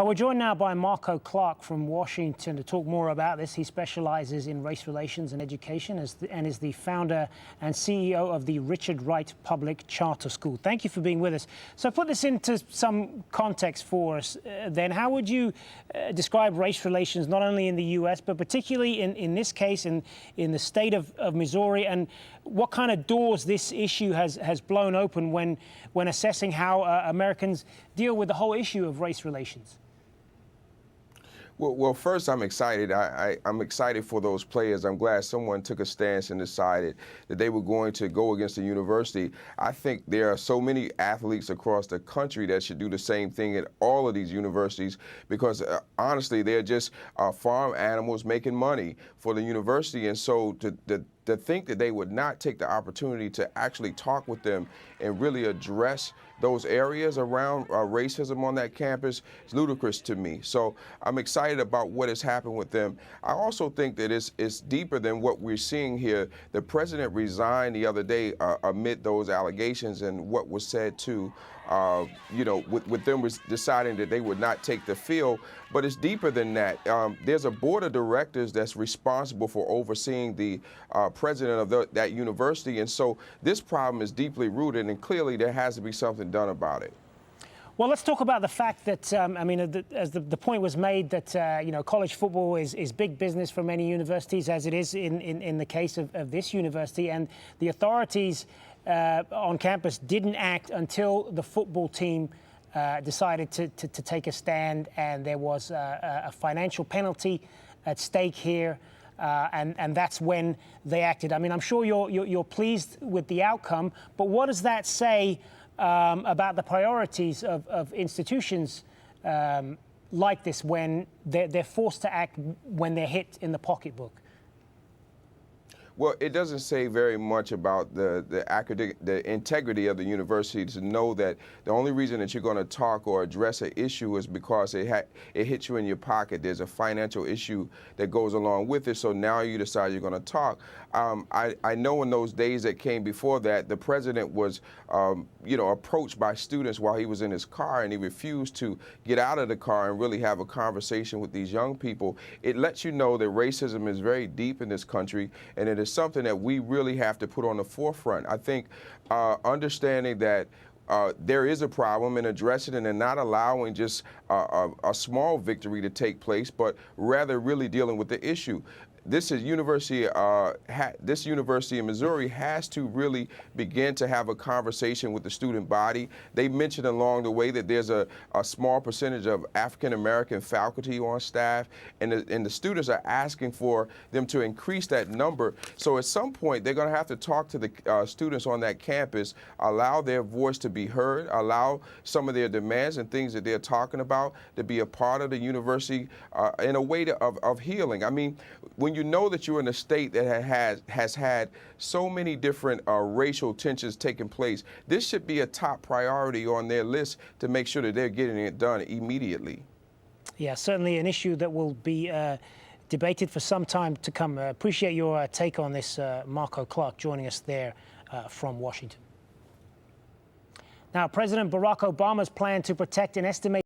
We're joined now by Marco Clark from Washington to talk more about this. He specializes in race relations and education and is the founder and CEO of the Richard Wright Public Charter School. Thank you for being with us. So put this into some context for us then. How would you describe race relations not only in the U.S. but particularly in this case in the state of Missouri, and what kind of doors this issue has blown open when assessing how Americans deal with the whole issue of race relations? Well, first, I'm excited. I'm excited for those players. I'm glad someone took a stance and decided that they were going to go against the university. I think there are so many athletes across the country that should do the same thing at all of these universities because, honestly, they're just farm animals making money for the university. And so to think that they would not take the opportunity to actually talk with them and really address those areas around racism on that campus is ludicrous to me. So I'm excited about what has happened with them. I also think that it's deeper than what we're seeing here. The president resigned the other day amid those allegations and what was said to, with them deciding that they would not take the field. But it's deeper than that. There's a board of directors that's responsible for overseeing the president of that university. And so this problem is deeply rooted, and clearly there has to be something done about it. Well, let's talk about the fact that, as the point was made that, college football is big business for many universities, as it is in the case of this university. And the authorities on campus didn't act until the football team decided to take a stand, and there was a financial penalty at stake here. And that's when they acted. I mean, I'm sure you're pleased with the outcome, but what does that say about the priorities of institutions like this when they're forced to act when they're hit in the pocketbook? Well, it doesn't say very much about the integrity of the university to know that the only reason that you're going to talk or address an issue is because it hits you in your pocket. There's a financial issue that goes along with it, so now you decide you're going to talk. I know in those days that came before that, the president was, approached by students while he was in his car, and he refused to get out of the car and really have a conversation with these young people. It lets you know that racism is very deep in this country, and it is something that we really have to put on the forefront. I think understanding that there is a problem and addressing it and not allowing just a small victory to take place, but rather really dealing with the issue. This university in Missouri has to really begin to have a conversation with the student body. They mentioned along the way that there's a small percentage of African-American faculty on staff, and the students are asking for them to increase that number. So at some point, they're going to have to talk to the students on that campus, allow their voice to be heard, allow some of their demands and things that they're talking about to be a part of the university in a way of healing. I mean, when you know that you're in a state that has had so many different racial tensions taking place, this should be a top priority on their list to make sure that they're getting it done immediately. Yeah, certainly an issue that will be debated for some time to come. Appreciate your take on this, Marco Clark, joining us there from Washington. Now, President Barack Obama's plan to protect an estimated